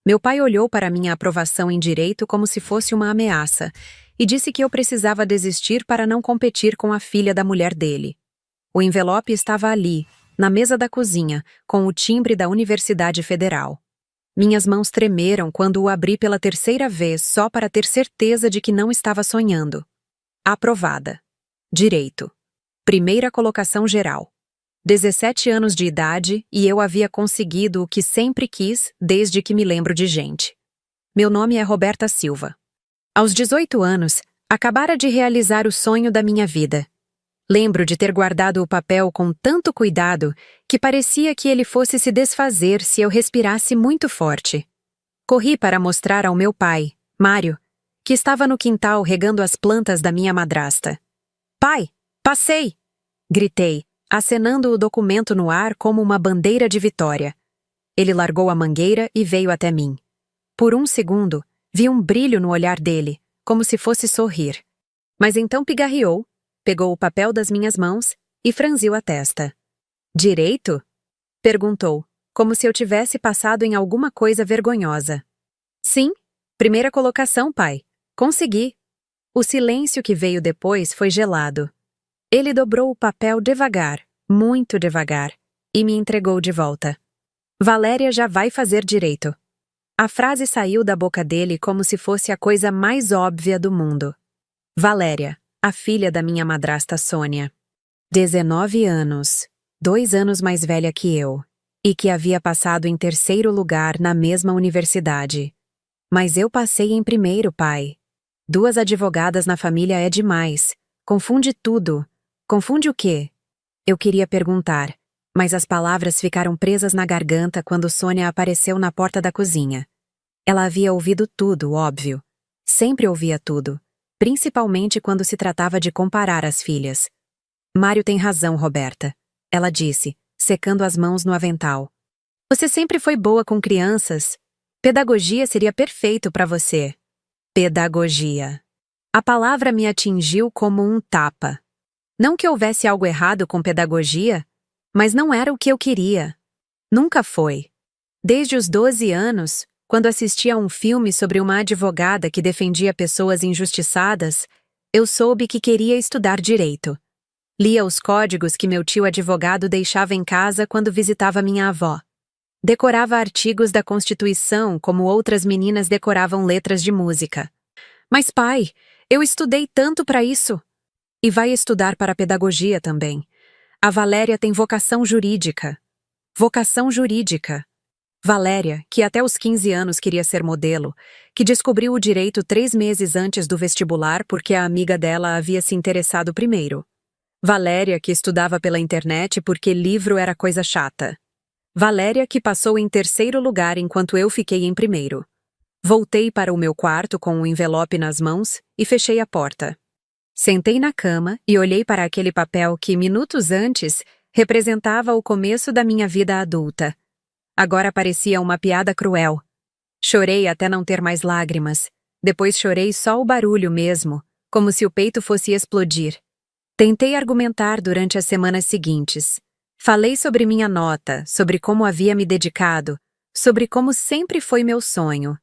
Meu pai olhou para minha aprovação em direito como se fosse uma ameaça e disse que eu precisava desistir para não competir com a filha da mulher dele. O envelope estava ali, na mesa da cozinha, com o timbre da Universidade Federal. Minhas mãos tremeram quando o abri pela terceira vez só para ter certeza de que não estava sonhando. Aprovada. Direito. Primeira colocação geral. 17 anos de idade e eu havia conseguido o que sempre quis desde que me lembro de gente. Meu nome é Roberta Silva. Aos 18 anos, acabara de realizar o sonho da minha vida. Lembro de ter guardado o papel com tanto cuidado que parecia que ele fosse se desfazer se eu respirasse muito forte. Corri para mostrar ao meu pai, Mário, que estava no quintal regando as plantas da minha madrasta. "Pai, passei!" gritei, acenando o documento no ar como uma bandeira de vitória. Ele largou a mangueira e veio até mim. Por um segundo, vi um brilho no olhar dele, como se fosse sorrir. Mas então pigarreou, pegou o papel das minhas mãos e franziu a testa. "Direito?" perguntou, como se eu tivesse passado em alguma coisa vergonhosa. "Sim, primeira colocação, pai. Consegui." O silêncio que veio depois foi gelado. Ele dobrou o papel devagar, muito devagar, e me entregou de volta. "Valéria já vai fazer direito." A frase saiu da boca dele como se fosse a coisa mais óbvia do mundo. Valéria, a filha da minha madrasta Sônia. 19 anos, 2 anos mais velha que eu, e que havia passado em terceiro lugar na mesma universidade. Mas eu passei em primeiro, pai. 2 advogadas na família é demais. Confunde tudo. Confunde o quê? Eu queria perguntar, mas as palavras ficaram presas na garganta quando Sônia apareceu na porta da cozinha. Ela havia ouvido tudo, óbvio. Sempre ouvia tudo, principalmente quando se tratava de comparar as filhas. "Mário tem razão, Roberta," ela disse, secando as mãos no avental. "Você sempre foi boa com crianças. Pedagogia seria perfeito para você." Pedagogia. A palavra me atingiu como um tapa. Não que houvesse algo errado com pedagogia, mas não era o que eu queria. Nunca foi. Desde os 12 anos, quando assisti a um filme sobre uma advogada que defendia pessoas injustiçadas, eu soube que queria estudar direito. Lia os códigos que meu tio advogado deixava em casa quando visitava minha avó. Decorava artigos da Constituição como outras meninas decoravam letras de música. "Mas pai, eu estudei tanto para isso." "E vai estudar para pedagogia também. A Valéria tem vocação jurídica." Vocação jurídica. Valéria, que até os 15 anos queria ser modelo, que descobriu o direito 3 meses antes do vestibular porque a amiga dela havia se interessado primeiro. Valéria, que estudava pela internet porque livro era coisa chata. Valéria, que passou em terceiro lugar enquanto eu fiquei em primeiro. Voltei para o meu quarto com um envelope nas mãos e fechei a porta. Sentei na cama e olhei para aquele papel que, minutos antes, representava o começo da minha vida adulta. Agora parecia uma piada cruel. Chorei até não ter mais lágrimas. Depois chorei só o barulho mesmo, como se o peito fosse explodir. Tentei argumentar durante as semanas seguintes. Falei sobre minha nota, sobre como havia me dedicado, sobre como sempre foi meu sonho.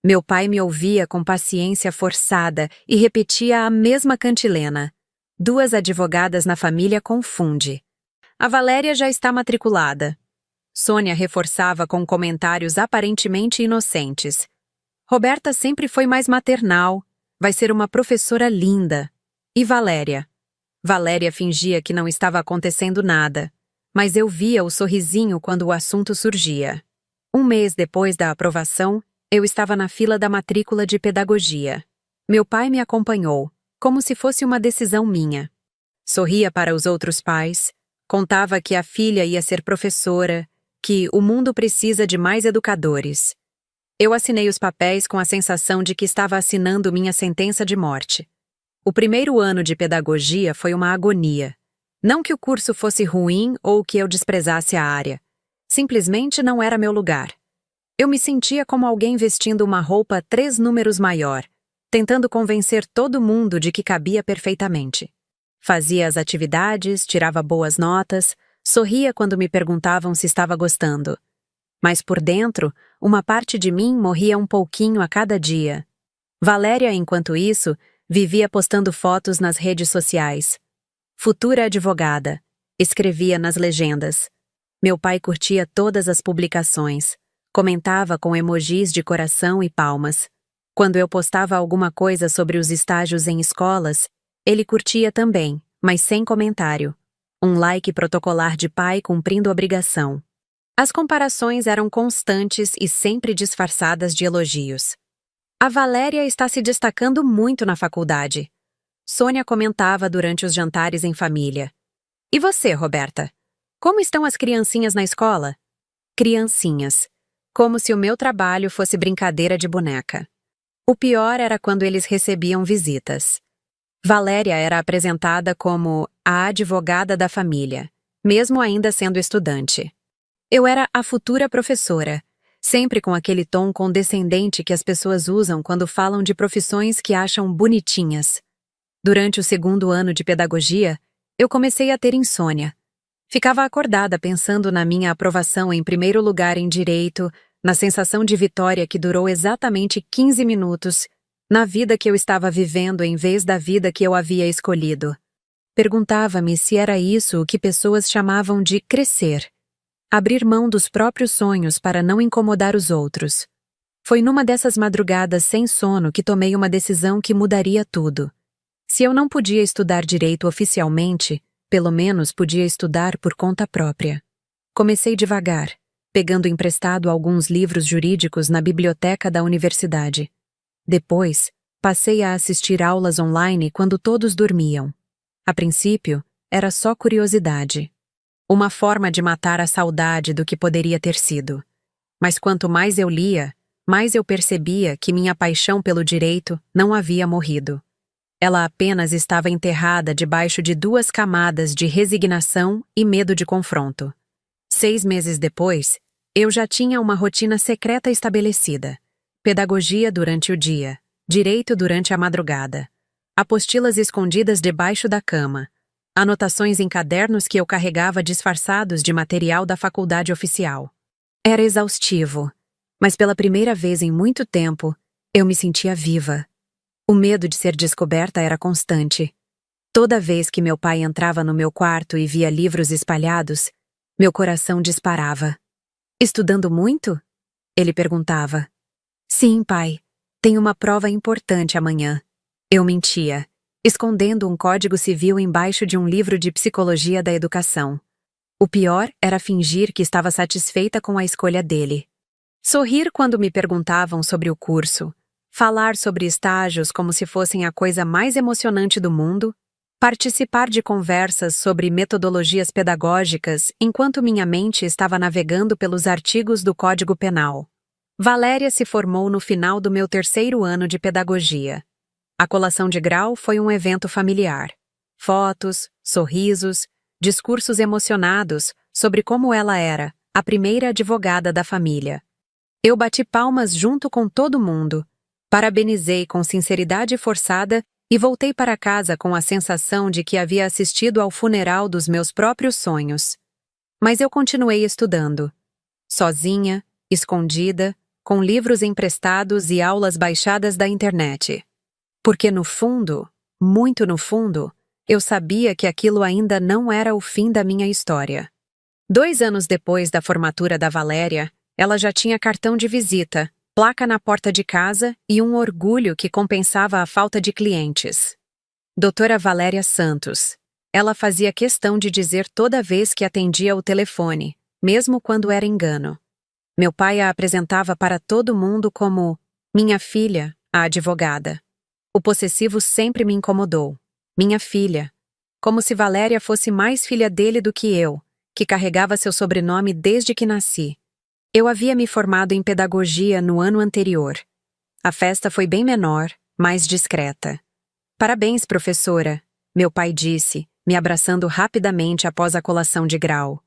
Meu pai me ouvia com paciência forçada e repetia a mesma cantilena. 2 advogadas na família confunde. "A Valéria já está matriculada." Sônia reforçava com comentários aparentemente inocentes. "Roberta sempre foi mais maternal. Vai ser uma professora linda." E Valéria? Valéria fingia que não estava acontecendo nada, mas eu via o sorrisinho quando o assunto surgia. 1 mês depois da aprovação, eu estava na fila da matrícula de pedagogia. Meu pai me acompanhou, como se fosse uma decisão minha. Sorria para os outros pais, contava que a filha ia ser professora, que o mundo precisa de mais educadores. Eu assinei os papéis com a sensação de que estava assinando minha sentença de morte. O primeiro ano de pedagogia foi uma agonia. Não que o curso fosse ruim ou que eu desprezasse a área. Simplesmente não era meu lugar. Eu me sentia como alguém vestindo uma roupa 3 números maior, tentando convencer todo mundo de que cabia perfeitamente. Fazia as atividades, tirava boas notas, sorria quando me perguntavam se estava gostando. mas por dentro, uma parte de mim morria um pouquinho a cada dia. Valéria, enquanto isso, vivia postando fotos nas redes sociais. Futura advogada, escrevia nas legendas. Meu pai curtia todas as publicações, comentava com emojis de coração e palmas. Quando eu postava alguma coisa sobre os estágios em escolas, ele curtia também, mas sem comentário. Um like protocolar de pai cumprindo obrigação. As comparações eram constantes e sempre disfarçadas de elogios. A Valéria está se destacando muito na faculdade. Sônia comentava durante os jantares em família. E você, Roberta? Como estão as criancinhas na escola? Criancinhas. Como se o meu trabalho fosse brincadeira de boneca. O pior era quando eles recebiam visitas. Valéria era apresentada como a advogada da família, mesmo ainda sendo estudante. Eu era a futura professora, sempre com aquele tom condescendente que as pessoas usam quando falam de profissões que acham bonitinhas. Durante o segundo ano de pedagogia, eu comecei a ter insônia. Ficava acordada pensando na minha aprovação em primeiro lugar em direito, na sensação de vitória que durou exatamente 15 minutos, na vida que eu estava vivendo em vez da vida que eu havia escolhido. Perguntava-me se era isso o que pessoas chamavam de crescer. Abrir mão dos próprios sonhos para não incomodar os outros. Foi numa dessas madrugadas sem sono que tomei uma decisão que mudaria tudo. Se eu não podia estudar direito oficialmente, pelo menos podia estudar por conta própria. Comecei devagar, pegando emprestado alguns livros jurídicos na biblioteca da universidade. Depois, passei a assistir aulas online quando todos dormiam. A princípio, era só curiosidade. Uma forma de matar a saudade do que poderia ter sido. Mas quanto mais eu lia, mais eu percebia que minha paixão pelo direito não havia morrido. Ela apenas estava enterrada debaixo de 2 camadas de resignação e medo de confronto. 6 meses depois, eu já tinha uma rotina secreta estabelecida. Pedagogia durante o dia, direito durante a madrugada. Apostilas escondidas debaixo da cama. Anotações em cadernos que eu carregava disfarçados de material da faculdade oficial. Era exaustivo, mas pela primeira vez em muito tempo, eu me sentia viva. O medo de ser descoberta era constante. Toda vez que meu pai entrava no meu quarto e via livros espalhados, meu coração disparava. Estudando muito? Ele perguntava. Sim, pai. Tenho uma prova importante amanhã. Eu mentia, escondendo um código civil embaixo de um livro de psicologia da educação. O pior era fingir que estava satisfeita com a escolha dele. Sorrir quando me perguntavam sobre o curso, falar sobre estágios como se fossem a coisa mais emocionante do mundo, participar de conversas sobre metodologias pedagógicas enquanto minha mente estava navegando pelos artigos do Código Penal. Valéria se formou no final do meu 3º ano de pedagogia. A colação de grau foi um evento familiar. Fotos, sorrisos, discursos emocionados sobre como ela era, a primeira advogada da família. Eu bati palmas junto com todo mundo, parabenizei com sinceridade forçada e voltei para casa com a sensação de que havia assistido ao funeral dos meus próprios sonhos. Mas eu continuei estudando. Sozinha, escondida, com livros emprestados e aulas baixadas da internet. Porque no fundo, muito no fundo, eu sabia que aquilo ainda não era o fim da minha história. 2 anos depois da formatura da Valéria, ela já tinha cartão de visita, placa na porta de casa e um orgulho que compensava a falta de clientes. Doutora Valéria Santos. Ela fazia questão de dizer toda vez que atendia o telefone, mesmo quando era engano. Meu pai a apresentava para todo mundo como minha filha, a advogada. O possessivo sempre me incomodou. Minha filha. Como se Valéria fosse mais filha dele do que eu, que carregava seu sobrenome desde que nasci. Eu havia me formado em pedagogia no ano anterior. A festa foi bem menor, mais discreta. Parabéns, professora, meu pai disse, me abraçando rapidamente após a colação de grau.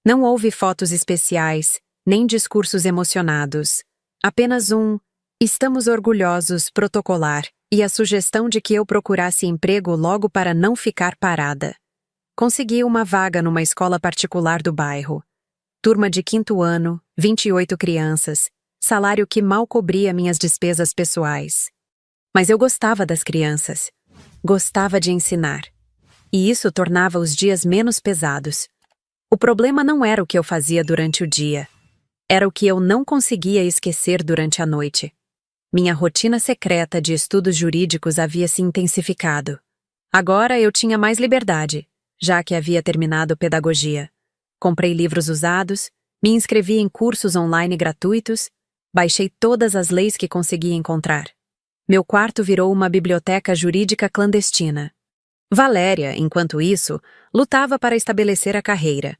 Não houve fotos especiais, nem discursos emocionados. Apenas um "estamos orgulhosos" protocolar e a sugestão de que eu procurasse emprego logo para não ficar parada. Consegui uma vaga numa escola particular do bairro. Turma de quinto ano, 28 crianças, salário que mal cobria minhas despesas pessoais. Mas eu gostava das crianças. Gostava de ensinar. E isso tornava os dias menos pesados. O problema não era o que eu fazia durante o dia. Era o que eu não conseguia esquecer durante a noite. Minha rotina secreta de estudos jurídicos havia se intensificado. Agora eu tinha mais liberdade, já que havia terminado pedagogia. Comprei livros usados, me inscrevi em cursos online gratuitos, baixei todas as leis que conseguia encontrar. Meu quarto virou uma biblioteca jurídica clandestina. Valéria, enquanto isso, lutava para estabelecer a carreira.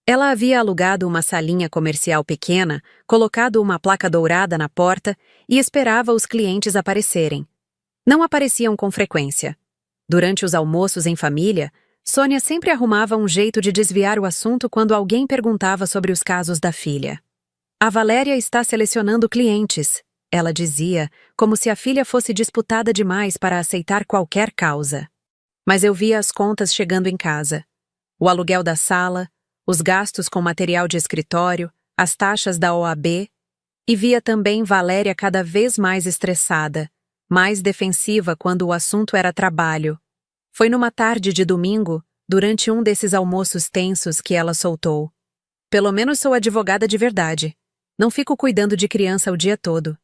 Ela havia alugado uma salinha comercial pequena, colocado uma placa dourada na porta e esperava os clientes aparecerem. Não apareciam com frequência. Durante os almoços em família, Sônia sempre arrumava um jeito de desviar o assunto quando alguém perguntava sobre os casos da filha. A Valéria está selecionando clientes, ela dizia, como se a filha fosse disputada demais para aceitar qualquer causa. Mas eu via as contas chegando em casa. O aluguel da sala, os gastos com material de escritório, as taxas da OAB, e via também Valéria cada vez mais estressada, mais defensiva quando o assunto era trabalho. Foi numa tarde de domingo, durante um desses almoços tensos, que ela soltou: "Pelo menos sou advogada de verdade. Não fico cuidando de criança o dia todo."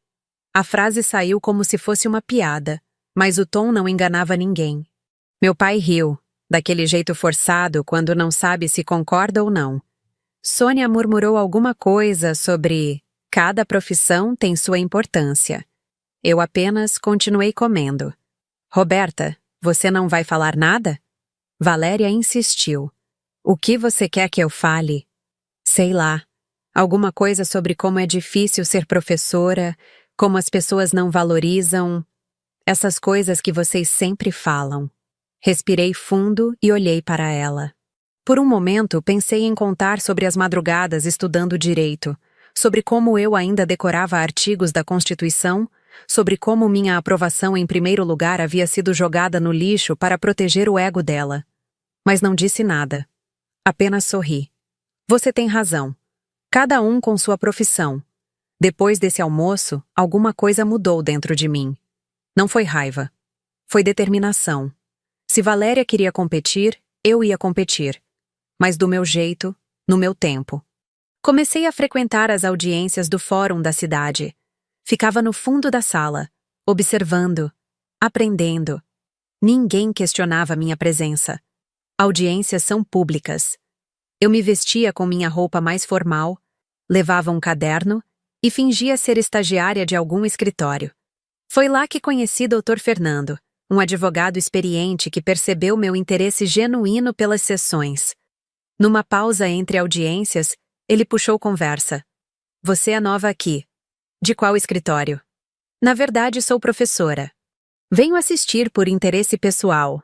A frase saiu como se fosse uma piada, mas o tom não enganava ninguém. Meu pai riu, daquele jeito forçado quando não sabe se concorda ou não. Sônia murmurou alguma coisa sobre cada profissão tem sua importância. Eu apenas continuei comendo. "Roberta, você não vai falar nada?" Valéria insistiu. "O que você quer que eu fale?" "Sei lá. Alguma coisa sobre como é difícil ser professora, como as pessoas não valorizam. Essas coisas que vocês sempre falam." Respirei fundo e olhei para ela. Por um momento, pensei em contar sobre as madrugadas estudando direito, sobre como eu ainda decorava artigos da Constituição, sobre como minha aprovação em primeiro lugar havia sido jogada no lixo para proteger o ego dela. Mas não disse nada. Apenas sorri. "Você tem razão. Cada um com sua profissão." Depois desse almoço, alguma coisa mudou dentro de mim. Não foi raiva. Foi determinação. Se Valéria queria competir, eu ia competir. Mas do meu jeito, no meu tempo. Comecei a frequentar as audiências do fórum da cidade. Ficava no fundo da sala, observando, aprendendo. Ninguém questionava minha presença. Audiências são públicas. Eu me vestia com minha roupa mais formal, levava um caderno e fingia ser estagiária de algum escritório. Foi lá que conheci Dr. Fernando, um advogado experiente que percebeu meu interesse genuíno pelas sessões. Numa pausa entre audiências, ele puxou conversa. "Você é nova aqui. De qual escritório?" "Na verdade, sou professora. Venho assistir por interesse pessoal."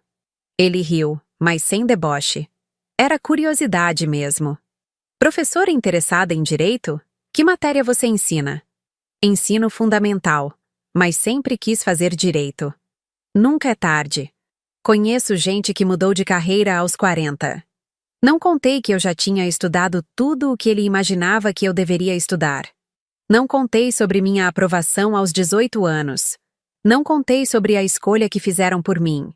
Ele riu, mas sem deboche. Era curiosidade mesmo. "Professora interessada em direito? Que matéria você ensina?" "Ensino fundamental, mas sempre quis fazer direito." "Nunca é tarde. Conheço gente que mudou de carreira aos 40. Não contei que eu já tinha estudado tudo o que ele imaginava que eu deveria estudar. Não contei sobre minha aprovação aos 18 anos. Não contei sobre a escolha que fizeram por mim.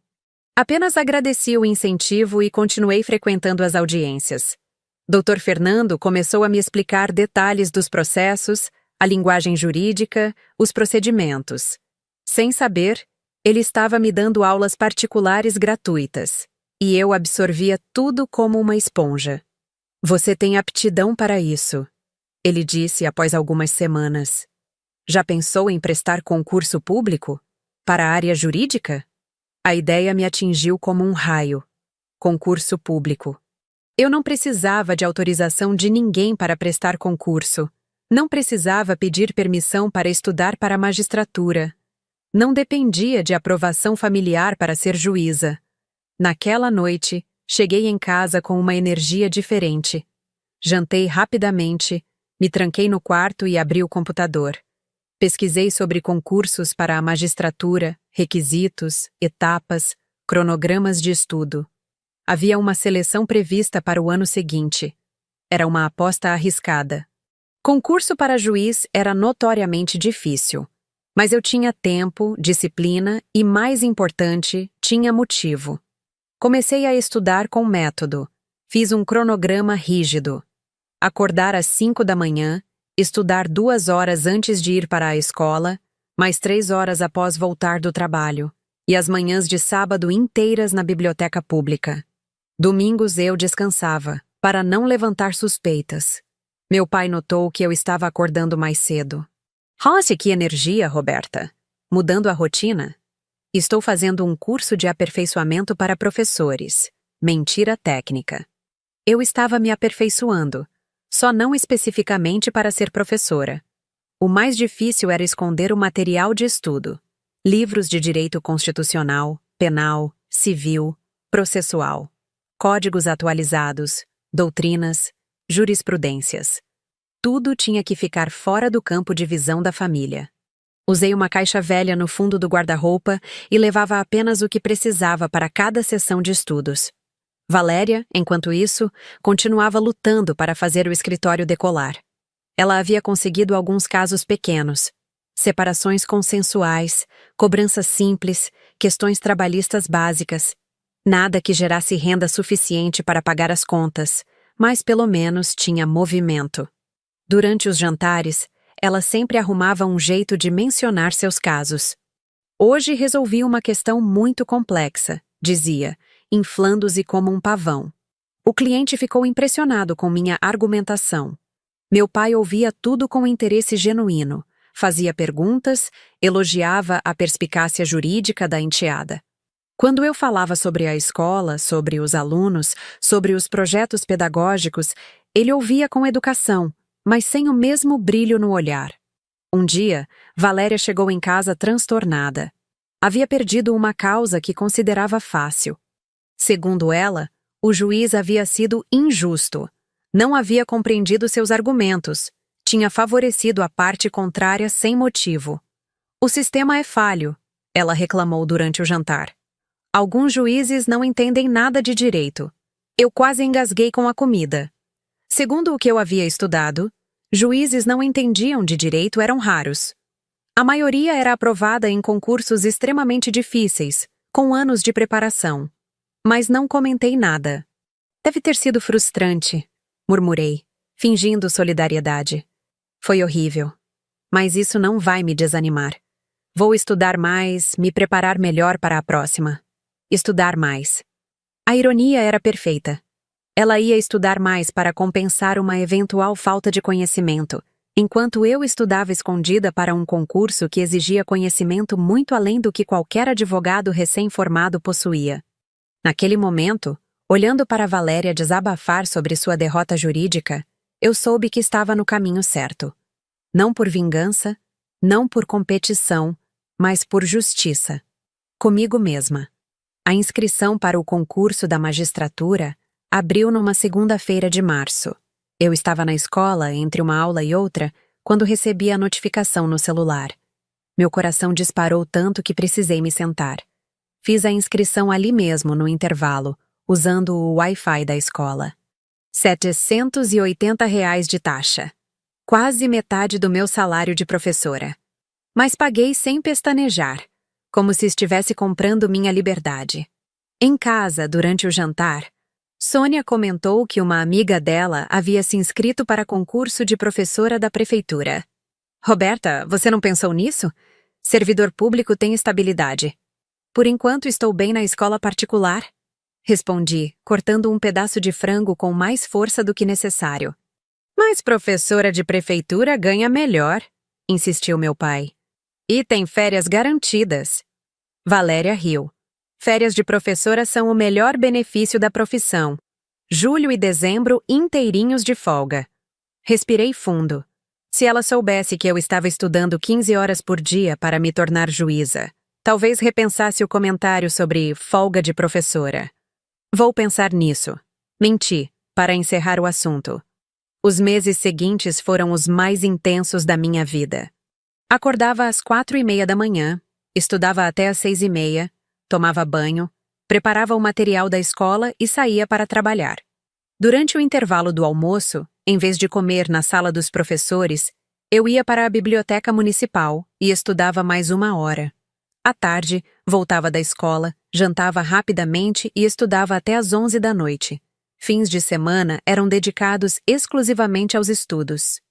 Apenas agradeci o incentivo e continuei frequentando as audiências. Dr. Fernando começou a me explicar detalhes dos processos, a linguagem jurídica, os procedimentos. Sem saber, ele estava me dando aulas particulares gratuitas, e eu absorvia tudo como uma esponja. "Você tem aptidão para isso", ele disse após algumas semanas. "Já pensou em prestar concurso público? Para a área jurídica?" A ideia me atingiu como um raio. Concurso público. Eu não precisava de autorização de ninguém para prestar concurso. Não precisava pedir permissão para estudar para a magistratura. Não dependia de aprovação familiar para ser juíza. Naquela noite, cheguei em casa com uma energia diferente. Jantei rapidamente, me tranquei no quarto e abri o computador. Pesquisei sobre concursos para a magistratura, requisitos, etapas, cronogramas de estudo. Havia uma seleção prevista para o ano seguinte. Era uma aposta arriscada. Concurso para juiz era notoriamente difícil. Mas eu tinha tempo, disciplina e, mais importante, tinha motivo. Comecei a estudar com método. Fiz um cronograma rígido. Acordar às 5 da manhã, estudar 2 horas antes de ir para a escola, mais 3 horas após voltar do trabalho, e as manhãs de sábado inteiras na biblioteca pública. Domingos eu descansava, para não levantar suspeitas. Meu pai notou que eu estava acordando mais cedo. Nossa, que energia, Roberta! Mudando a rotina? Estou fazendo um curso de aperfeiçoamento para professores. Mentira técnica. Eu estava me aperfeiçoando, só não especificamente para ser professora. O mais difícil era esconder o material de estudo. Livros de direito constitucional, penal, civil, processual. Códigos atualizados, doutrinas, jurisprudências. Tudo tinha que ficar fora do campo de visão da família. Usei uma caixa velha no fundo do guarda-roupa e levava apenas o que precisava para cada sessão de estudos. Valéria, enquanto isso, continuava lutando para fazer o escritório decolar. Ela havia conseguido alguns casos pequenos, separações consensuais, cobranças simples, questões trabalhistas básicas. Nada que gerasse renda suficiente para pagar as contas, mas pelo menos tinha movimento. Durante os jantares, ela sempre arrumava um jeito de mencionar seus casos. Hoje resolvi uma questão muito complexa, dizia, inflando-se como um pavão. O cliente ficou impressionado com minha argumentação. Meu pai ouvia tudo com interesse genuíno, fazia perguntas, elogiava a perspicácia jurídica da enteada. Quando eu falava sobre a escola, sobre os alunos, sobre os projetos pedagógicos, ele ouvia com educação, mas sem o mesmo brilho no olhar. Um dia, Valéria chegou em casa transtornada. Havia perdido uma causa que considerava fácil. Segundo ela, o juiz havia sido injusto. Não havia compreendido seus argumentos. Tinha favorecido a parte contrária sem motivo. O sistema é falho, ela reclamou durante o jantar. Alguns juízes não entendem nada de direito. Eu quase engasguei com a comida. Segundo o que eu havia estudado, juízes não entendiam de direito eram raros. A maioria era aprovada em concursos extremamente difíceis, com anos de preparação. Mas não comentei nada. Deve ter sido frustrante, murmurei, fingindo solidariedade. Foi horrível. Mas isso não vai me desanimar. Vou estudar mais, me preparar melhor para a próxima. Estudar mais. A ironia era perfeita. Ela ia estudar mais para compensar uma eventual falta de conhecimento, enquanto eu estudava escondida para um concurso que exigia conhecimento muito além do que qualquer advogado recém-formado possuía. Naquele momento, olhando para Valéria desabafar sobre sua derrota jurídica, eu soube que estava no caminho certo. Não por vingança, não por competição, mas por justiça. Comigo mesma. A inscrição para o concurso da magistratura abriu numa segunda-feira de março. Eu estava na escola, entre uma aula e outra, quando recebi a notificação no celular. Meu coração disparou tanto que precisei me sentar. Fiz a inscrição ali mesmo, no intervalo, usando o Wi-Fi da escola. R$ 780 de taxa. Quase metade do meu salário de professora. Mas paguei sem pestanejar, como se estivesse comprando minha liberdade. Em casa, durante o jantar, Sônia comentou que uma amiga dela havia se inscrito para concurso de professora da prefeitura. Roberta, você não pensou nisso? Servidor público tem estabilidade. Por enquanto estou bem na escola particular. Respondi, cortando um pedaço de frango com mais força do que necessário. Mas professora de prefeitura ganha melhor, insistiu meu pai. E tem férias garantidas. Valéria riu. Férias de professora são o melhor benefício da profissão. Julho e dezembro inteirinhos de folga. Respirei fundo. Se ela soubesse que eu estava estudando 15 horas por dia para me tornar juíza, talvez repensasse o comentário sobre folga de professora. Vou pensar nisso. Menti, para encerrar o assunto. Os meses seguintes foram os mais intensos da minha vida. Acordava às 4:30 da manhã, estudava até às 6:30, tomava banho, preparava o material da escola e saía para trabalhar. Durante o intervalo do almoço, em vez de comer na sala dos professores, eu ia para a biblioteca municipal e estudava mais 1 hora. À tarde, voltava da escola, jantava rapidamente e estudava até às 11 da noite. Fins de semana eram dedicados exclusivamente aos estudos.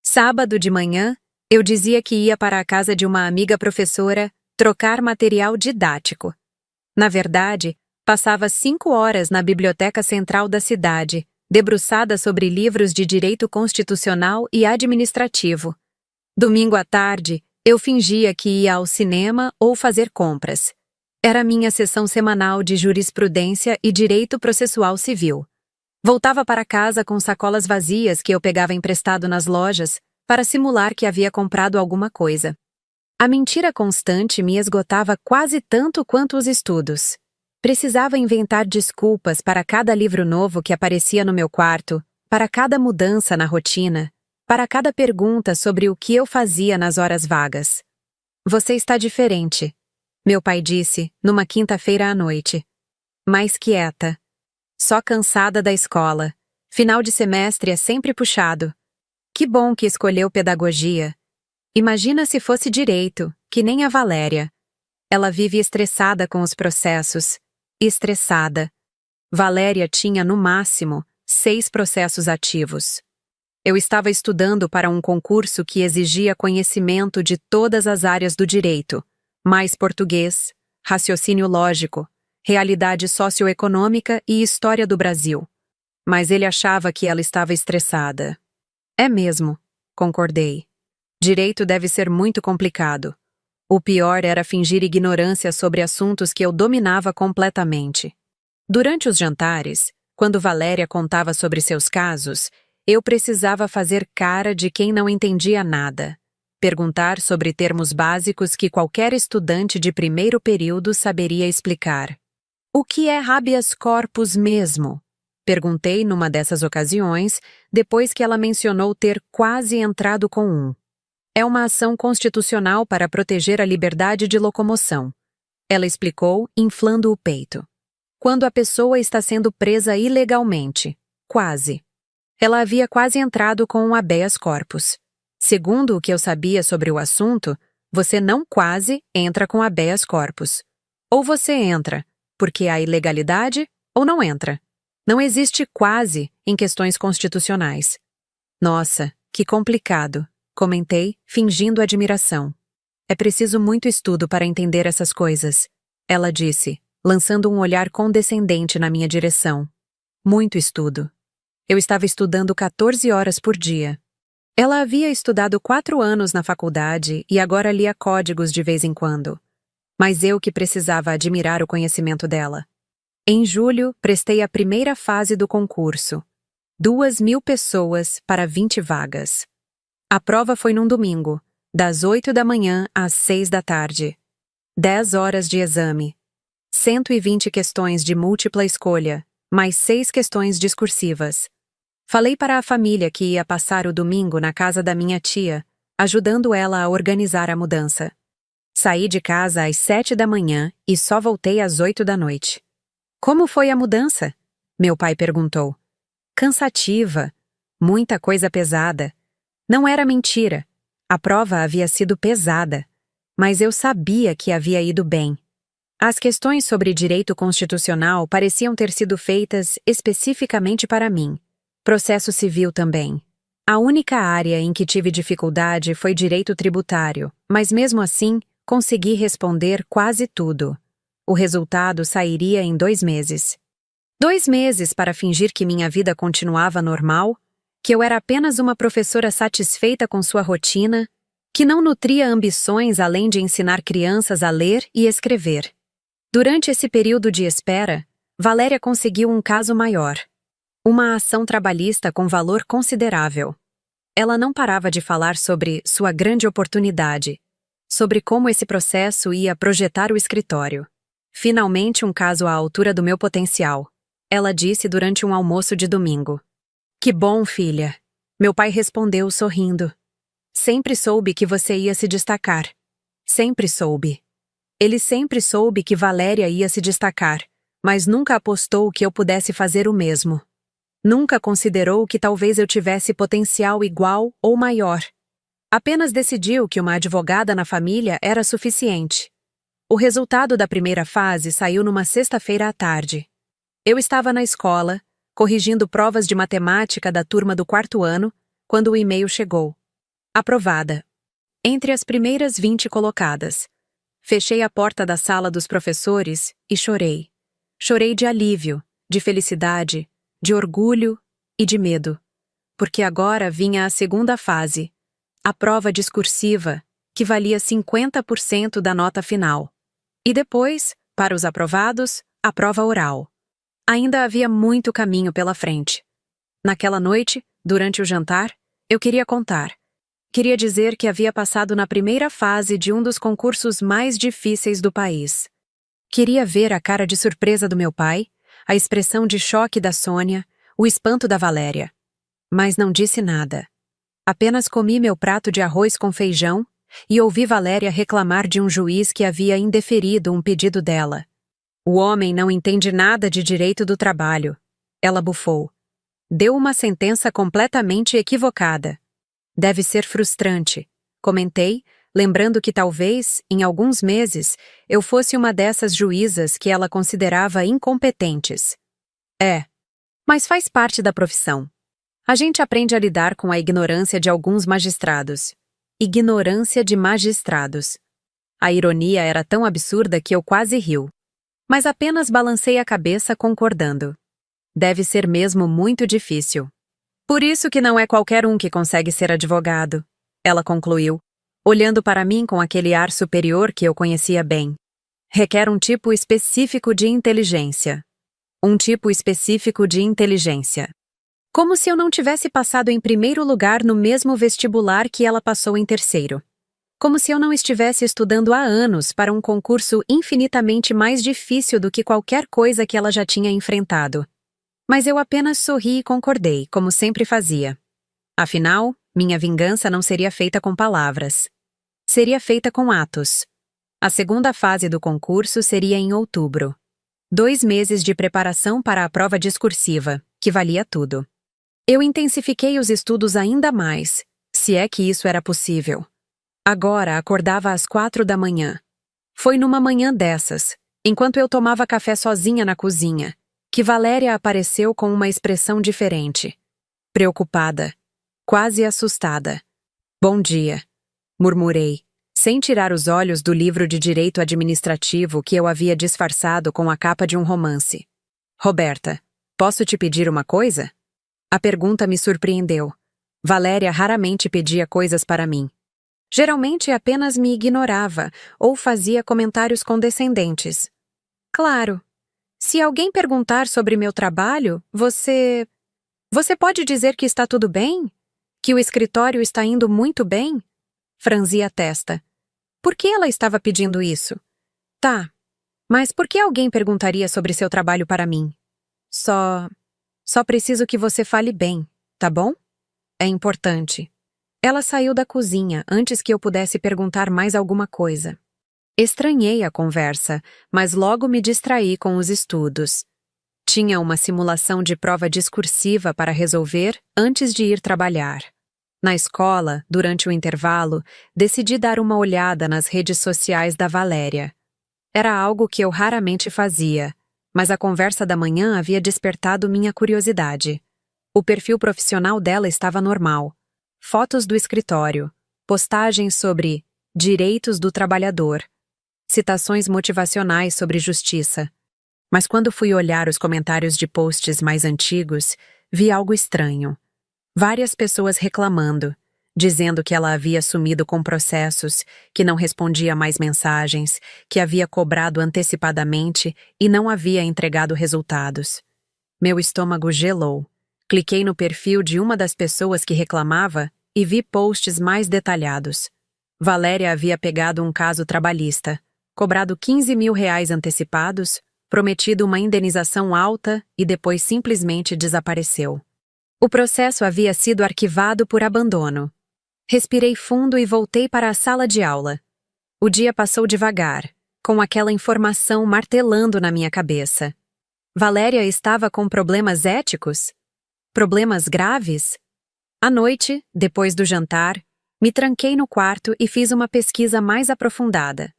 Sábado de manhã, eu dizia que ia para a casa de uma amiga professora trocar material didático. Na verdade, passava 5 horas na biblioteca central da cidade, debruçada sobre livros de direito constitucional e administrativo. Domingo à tarde, eu fingia que ia ao cinema ou fazer compras. Era minha sessão semanal de jurisprudência e direito processual civil. Voltava para casa com sacolas vazias que eu pegava emprestado nas lojas para simular que havia comprado alguma coisa. A mentira constante me esgotava quase tanto quanto os estudos. Precisava inventar desculpas para cada livro novo que aparecia no meu quarto, para cada mudança na rotina, para cada pergunta sobre o que eu fazia nas horas vagas. Você está diferente, meu pai disse, numa quinta-feira à noite. Mais quieta. Só cansada da escola. Final de semestre é sempre puxado. Que bom que escolheu pedagogia. Imagina se fosse direito, que nem a Valéria. Ela vive estressada com os processos. Estressada. Valéria tinha, no máximo, 6 processos ativos. Eu estava estudando para um concurso que exigia conhecimento de todas as áreas do direito, mais português, raciocínio lógico, realidade socioeconômica e história do Brasil. Mas ele achava que ela estava estressada. É mesmo, concordei. Direito deve ser muito complicado. O pior era fingir ignorância sobre assuntos que eu dominava completamente. Durante os jantares, quando Valéria contava sobre seus casos, eu precisava fazer cara de quem não entendia nada. Perguntar sobre termos básicos que qualquer estudante de primeiro período saberia explicar. O que é habeas corpus mesmo? Perguntei numa dessas ocasiões, depois que ela mencionou ter quase entrado com um. É uma ação constitucional para proteger a liberdade de locomoção. Ela explicou, inflando o peito. Quando a pessoa está sendo presa ilegalmente. Quase. Ela havia quase entrado com um habeas corpus. Segundo o que eu sabia sobre o assunto, você não quase entra com habeas corpus. Ou você entra, porque há ilegalidade, ou não entra. Não existe quase em questões constitucionais. Nossa, que complicado. Comentei, fingindo admiração. É preciso muito estudo para entender essas coisas, ela disse, lançando um olhar condescendente na minha direção. Muito estudo. Eu estava estudando 14 horas por dia. Ela havia estudado 4 anos na faculdade e agora lia códigos de vez em quando. Mas eu que precisava admirar o conhecimento dela. Em julho, prestei a primeira fase do concurso. 2.000 pessoas para 20 vagas. A prova foi num domingo, das 8 da manhã às 6 da tarde. 10 horas de exame. 120 questões de múltipla escolha, mais 6 questões discursivas. Falei para a família que ia passar o domingo na casa da minha tia, ajudando ela a organizar a mudança. Saí de casa às 7 da manhã e só voltei às 8 da noite. Como foi a mudança? Meu pai perguntou. Cansativa. Muita coisa pesada. Não era mentira. A prova havia sido pesada. Mas eu sabia que havia ido bem. As questões sobre direito constitucional pareciam ter sido feitas especificamente para mim. Processo civil também. A única área em que tive dificuldade foi direito tributário, mas mesmo assim, consegui responder quase tudo. O resultado sairia em 2 meses. 2 meses para fingir que minha vida continuava normal, que eu era apenas uma professora satisfeita com sua rotina, que não nutria ambições além de ensinar crianças a ler e escrever. Durante esse período de espera, Valéria conseguiu um caso maior. Uma ação trabalhista com valor considerável. Ela não parava de falar sobre sua grande oportunidade, sobre como esse processo ia projetar o escritório. Finalmente um caso à altura do meu potencial, ela disse durante um almoço de domingo. Que bom, filha. Meu pai respondeu sorrindo. Sempre soube que você ia se destacar. Sempre soube. Ele sempre soube que Valéria ia se destacar, mas nunca apostou que eu pudesse fazer o mesmo. Nunca considerou que talvez eu tivesse potencial igual ou maior. Apenas decidiu que uma advogada na família era suficiente. O resultado da primeira fase saiu numa sexta-feira à tarde. Eu estava na escola, corrigindo provas de matemática da turma do 4º ano, quando o e-mail chegou. Aprovada. Entre as primeiras 20 colocadas. Fechei a porta da sala dos professores e chorei. Chorei de alívio, de felicidade, de orgulho e de medo. Porque agora vinha a segunda fase, a prova discursiva, que valia 50% da nota final. E depois, para os aprovados, a prova oral. Ainda havia muito caminho pela frente. Naquela noite, durante o jantar, eu queria contar. Queria dizer que havia passado na primeira fase de um dos concursos mais difíceis do país. Queria ver a cara de surpresa do meu pai, a expressão de choque da Sônia, o espanto da Valéria. Mas não disse nada. Apenas comi meu prato de arroz com feijão e ouvi Valéria reclamar de um juiz que havia indeferido um pedido dela. O homem não entende nada de direito do trabalho. Ela bufou. Deu uma sentença completamente equivocada. Deve ser frustrante, comentei, lembrando que talvez, em alguns meses, eu fosse uma dessas juízas que ela considerava incompetentes. É, mas faz parte da profissão. A gente aprende a lidar com a ignorância de alguns magistrados. Ignorância de magistrados. A ironia era tão absurda que eu quase riu. Mas apenas balancei a cabeça concordando. Deve ser mesmo muito difícil. Por isso que não é qualquer um que consegue ser advogado, ela concluiu, olhando para mim com aquele ar superior que eu conhecia bem. Requer um tipo específico de inteligência. Um tipo específico de inteligência. Como se eu não tivesse passado em primeiro lugar no mesmo vestibular que ela passou em terceiro. Como se eu não estivesse estudando há anos para um concurso infinitamente mais difícil do que qualquer coisa que ela já tinha enfrentado. Mas eu apenas sorri e concordei, como sempre fazia. Afinal, minha vingança não seria feita com palavras. Seria feita com atos. A segunda fase do concurso seria em outubro. 2 meses de preparação para a prova discursiva, que valia tudo. Eu intensifiquei os estudos ainda mais, se é que isso era possível. Agora acordava às 4 da manhã. Foi numa manhã dessas, enquanto eu tomava café sozinha na cozinha, que Valéria apareceu com uma expressão diferente. Preocupada. Quase assustada. Bom dia, murmurei, sem tirar os olhos do livro de direito administrativo que eu havia disfarçado com a capa de um romance. Roberta, posso te pedir uma coisa? A pergunta me surpreendeu. Valéria raramente pedia coisas para mim. Geralmente apenas me ignorava ou fazia comentários condescendentes. Claro. Se alguém perguntar sobre meu trabalho, você pode dizer que está tudo bem? Que o escritório está indo muito bem? Franzi a testa. Por que ela estava pedindo isso? Tá, mas por que alguém perguntaria sobre seu trabalho para mim? Só preciso que você fale bem, tá bom? É importante. Ela saiu da cozinha antes que eu pudesse perguntar mais alguma coisa. Estranhei a conversa, mas logo me distraí com os estudos. Tinha uma simulação de prova discursiva para resolver antes de ir trabalhar. Na escola, durante o intervalo, decidi dar uma olhada nas redes sociais da Valéria. Era algo que eu raramente fazia, mas a conversa da manhã havia despertado minha curiosidade. O perfil profissional dela estava normal. Fotos do escritório, postagens sobre direitos do trabalhador, citações motivacionais sobre justiça. Mas quando fui olhar os comentários de posts mais antigos, vi algo estranho. Várias pessoas reclamando, dizendo que ela havia sumido com processos, que não respondia mais mensagens, que havia cobrado antecipadamente e não havia entregado resultados. Meu estômago gelou. Cliquei no perfil de uma das pessoas que reclamava e vi posts mais detalhados. Valéria havia pegado um caso trabalhista, cobrado R$ 15.000 antecipados, prometido uma indenização alta e depois simplesmente desapareceu. O processo havia sido arquivado por abandono. Respirei fundo e voltei para a sala de aula. O dia passou devagar, com aquela informação martelando na minha cabeça. Valéria estava com problemas éticos? Problemas graves? À noite, depois do jantar, me tranquei no quarto e fiz uma pesquisa mais aprofundada.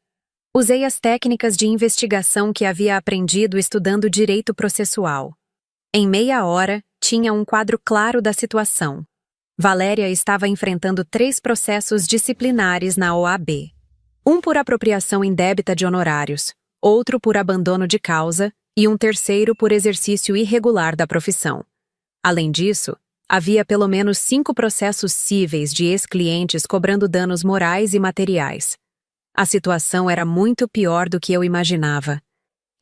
Usei as técnicas de investigação que havia aprendido estudando direito processual. Em meia hora, tinha um quadro claro da situação. Valéria estava enfrentando 3 processos disciplinares na OAB. Um por apropriação indébita de honorários, outro por abandono de causa e um terceiro por exercício irregular da profissão. Além disso, havia pelo menos 5 processos cíveis de ex-clientes cobrando danos morais e materiais. A situação era muito pior do que eu imaginava.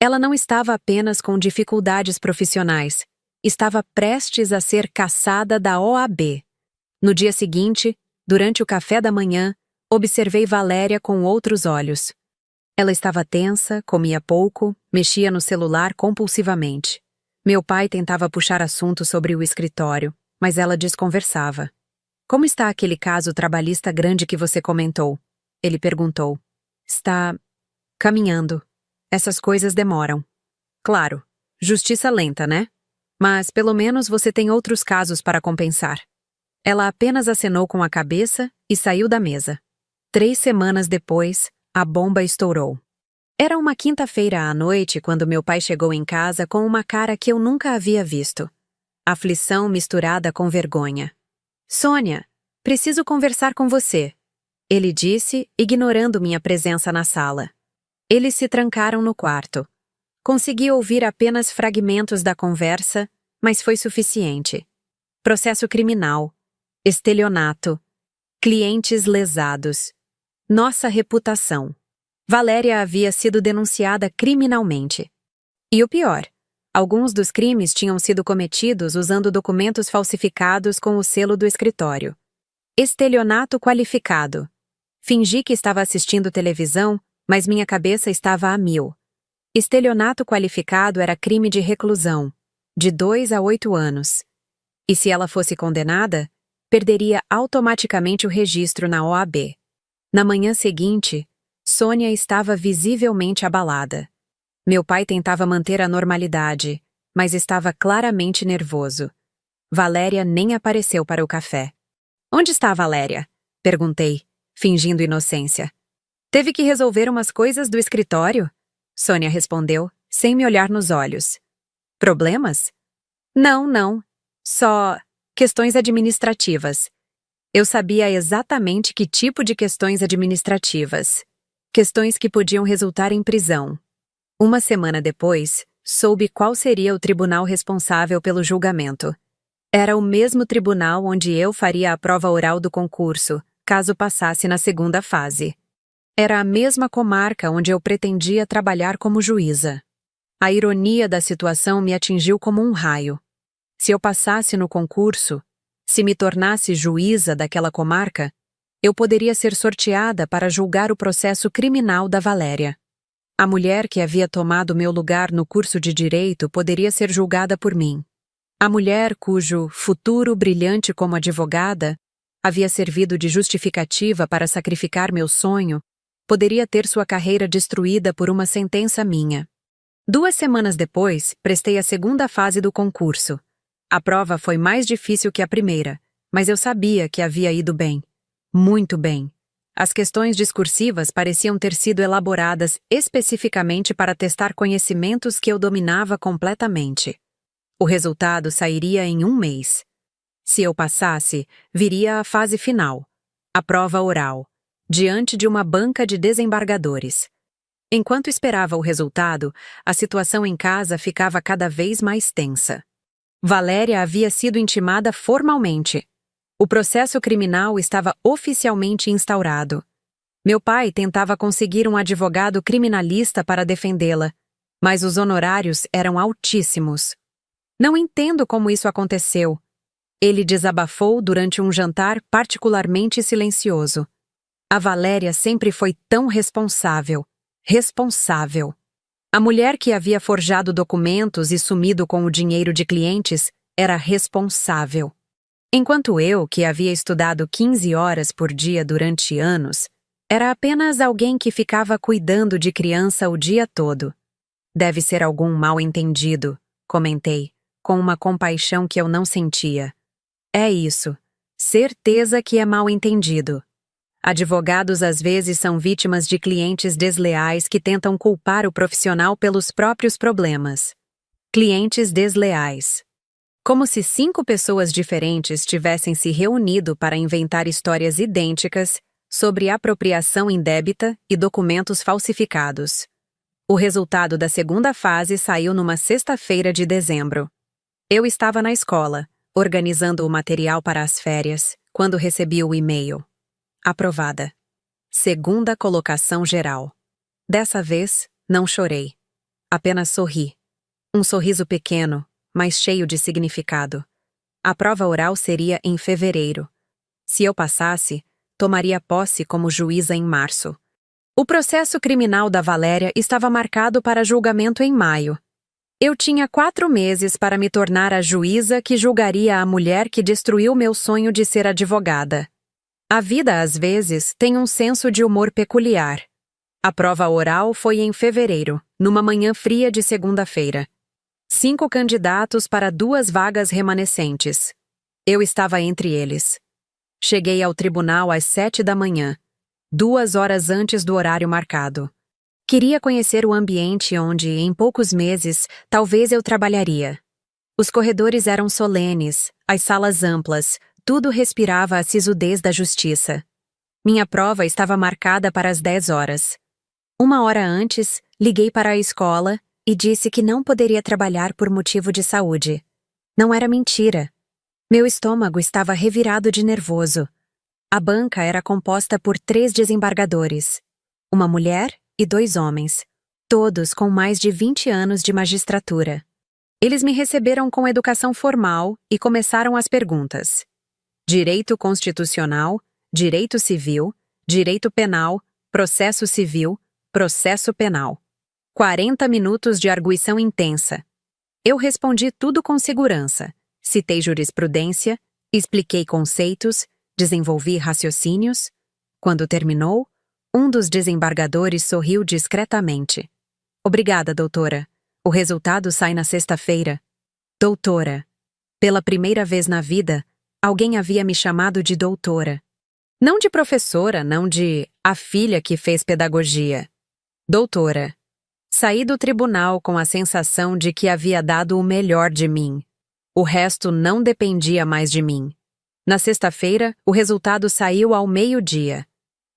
Ela não estava apenas com dificuldades profissionais, estava prestes a ser cassada da OAB. No dia seguinte, durante o café da manhã, observei Valéria com outros olhos. Ela estava tensa, comia pouco, mexia no celular compulsivamente. Meu pai tentava puxar assunto sobre o escritório, mas ela desconversava. Como está aquele caso trabalhista grande que você comentou? Ele perguntou. Está caminhando. Essas coisas demoram. Claro, justiça lenta, né? Mas pelo menos você tem outros casos para compensar. Ela apenas acenou com a cabeça e saiu da mesa. 3 semanas depois, a bomba estourou. Era uma quinta-feira à noite quando meu pai chegou em casa com uma cara que eu nunca havia visto. Aflição misturada com vergonha. Sônia, preciso conversar com você, ele disse, ignorando minha presença na sala. Eles se trancaram no quarto. Consegui ouvir apenas fragmentos da conversa, mas foi suficiente. Processo criminal, estelionato, clientes lesados, nossa reputação. Valéria havia sido denunciada criminalmente. E o pior, alguns dos crimes tinham sido cometidos usando documentos falsificados com o selo do escritório. Estelionato qualificado. Fingi que estava assistindo televisão, mas minha cabeça estava a mil. Estelionato qualificado era crime de reclusão, de 2 a 8 anos. E se ela fosse condenada, perderia automaticamente o registro na OAB. Na manhã seguinte, Sônia estava visivelmente abalada. Meu pai tentava manter a normalidade, mas estava claramente nervoso. Valéria nem apareceu para o café. Onde está a Valéria? Perguntei, fingindo inocência. Teve que resolver umas coisas do escritório? Sônia respondeu, sem me olhar nos olhos. Problemas? Não. Só questões administrativas. Eu sabia exatamente que tipo de questões administrativas. Questões que podiam resultar em prisão. Uma semana depois, soube qual seria o tribunal responsável pelo julgamento. Era o mesmo tribunal onde eu faria a prova oral do concurso, caso passasse na segunda fase. Era a mesma comarca onde eu pretendia trabalhar como juíza. A ironia da situação me atingiu como um raio. Se eu passasse no concurso, se me tornasse juíza daquela comarca, eu poderia ser sorteada para julgar o processo criminal da Valéria. A mulher que havia tomado meu lugar no curso de direito poderia ser julgada por mim. A mulher cujo futuro brilhante como advogada havia servido de justificativa para sacrificar meu sonho poderia ter sua carreira destruída por uma sentença minha. 2 semanas depois, prestei a segunda fase do concurso. A prova foi mais difícil que a primeira, mas eu sabia que havia ido bem. Muito bem. As questões discursivas pareciam ter sido elaboradas especificamente para testar conhecimentos que eu dominava completamente. O resultado sairia em 1 mês. Se eu passasse, viria a fase final, a prova oral, diante de uma banca de desembargadores. Enquanto esperava o resultado, a situação em casa ficava cada vez mais tensa. Valéria havia sido intimada formalmente. O processo criminal estava oficialmente instaurado. Meu pai tentava conseguir um advogado criminalista para defendê-la, mas os honorários eram altíssimos. Não entendo como isso aconteceu. Ele desabafou durante um jantar particularmente silencioso. A Valéria sempre foi tão responsável. Responsável. A mulher que havia forjado documentos e sumido com o dinheiro de clientes era responsável. Enquanto eu, que havia estudado 15 horas por dia durante anos, era apenas alguém que ficava cuidando de criança o dia todo. Deve ser algum mal-entendido, comentei, com uma compaixão que eu não sentia. É isso. Certeza que é mal entendido. Advogados às vezes são vítimas de clientes desleais que tentam culpar o profissional pelos próprios problemas. Clientes desleais. Como se 5 pessoas diferentes tivessem se reunido para inventar histórias idênticas sobre apropriação indébita e documentos falsificados. O resultado da segunda fase saiu numa sexta-feira de dezembro. Eu estava na escola, organizando o material para as férias, quando recebi o e-mail. Aprovada. Segunda colocação geral. Dessa vez, não chorei. Apenas sorri. Um sorriso pequeno, mas cheio de significado. A prova oral seria em fevereiro. Se eu passasse, tomaria posse como juíza em março. O processo criminal da Valéria estava marcado para julgamento em maio. Eu tinha 4 meses para me tornar a juíza que julgaria a mulher que destruiu meu sonho de ser advogada. A vida, às vezes, tem um senso de humor peculiar. A prova oral foi em fevereiro, numa manhã fria de segunda-feira. 5 candidatos para 2 vagas remanescentes. Eu estava entre eles. Cheguei ao tribunal às 7 da manhã, 2 horas antes do horário marcado. Queria conhecer o ambiente onde, em poucos meses, talvez eu trabalharia. Os corredores eram solenes, as salas amplas, tudo respirava a sisudez da justiça. Minha prova estava marcada para as 10 horas. 1 hora antes, liguei para a escola e disse que não poderia trabalhar por motivo de saúde. Não era mentira. Meu estômago estava revirado de nervoso. A banca era composta por 3 desembargadores. Uma mulher e 2 homens, todos com mais de 20 anos de magistratura. Eles me receberam com educação formal e começaram as perguntas. Direito constitucional, direito civil, direito penal, processo civil, processo penal. 40 minutos de arguição intensa. Eu respondi tudo com segurança. Citei jurisprudência, expliquei conceitos, desenvolvi raciocínios. Quando terminou, um dos desembargadores sorriu discretamente. Obrigada, doutora. O resultado sai na sexta-feira. Doutora. Pela primeira vez na vida, alguém havia me chamado de doutora. Não de professora, não de a filha que fez pedagogia. Doutora. Saí do tribunal com a sensação de que havia dado o melhor de mim. O resto não dependia mais de mim. Na sexta-feira, o resultado saiu ao meio-dia.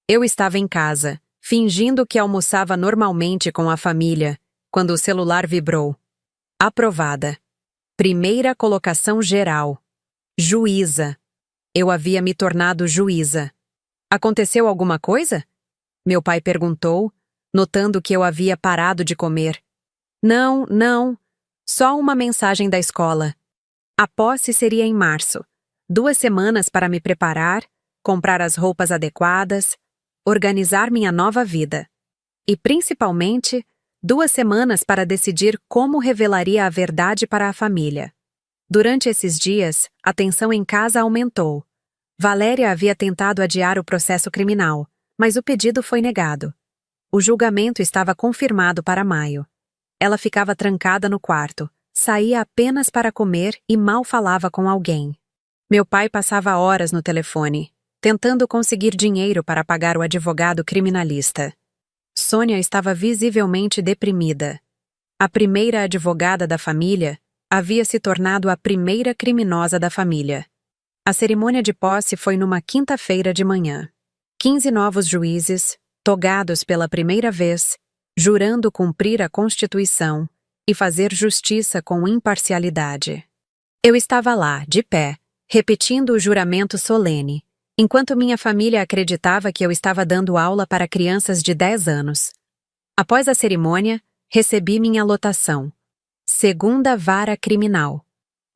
Eu estava em casa, fingindo que almoçava normalmente com a família, quando o celular vibrou. Aprovada. Primeira colocação geral. Juíza. Eu havia me tornado juíza. Aconteceu alguma coisa? Meu pai perguntou, notando que eu havia parado de comer. Não, não. Só uma mensagem da escola. A posse seria em março. 2 semanas para me preparar, comprar as roupas adequadas, organizar minha nova vida. E, principalmente, 2 semanas para decidir como revelaria a verdade para a família. Durante esses dias, a tensão em casa aumentou. Valéria havia tentado adiar o processo criminal, mas o pedido foi negado. O julgamento estava confirmado para maio. Ela ficava trancada no quarto, saía apenas para comer e mal falava com alguém. Meu pai passava horas no telefone, tentando conseguir dinheiro para pagar o advogado criminalista. Sônia estava visivelmente deprimida. A primeira advogada da família havia se tornado a primeira criminosa da família. A cerimônia de posse foi numa quinta-feira de manhã. 15 novos juízes, togados pela primeira vez, jurando cumprir a Constituição e fazer justiça com imparcialidade. Eu estava lá, de pé, repetindo o juramento solene, enquanto minha família acreditava que eu estava dando aula para crianças de 10 anos. Após a cerimônia, recebi minha lotação. Segunda vara criminal.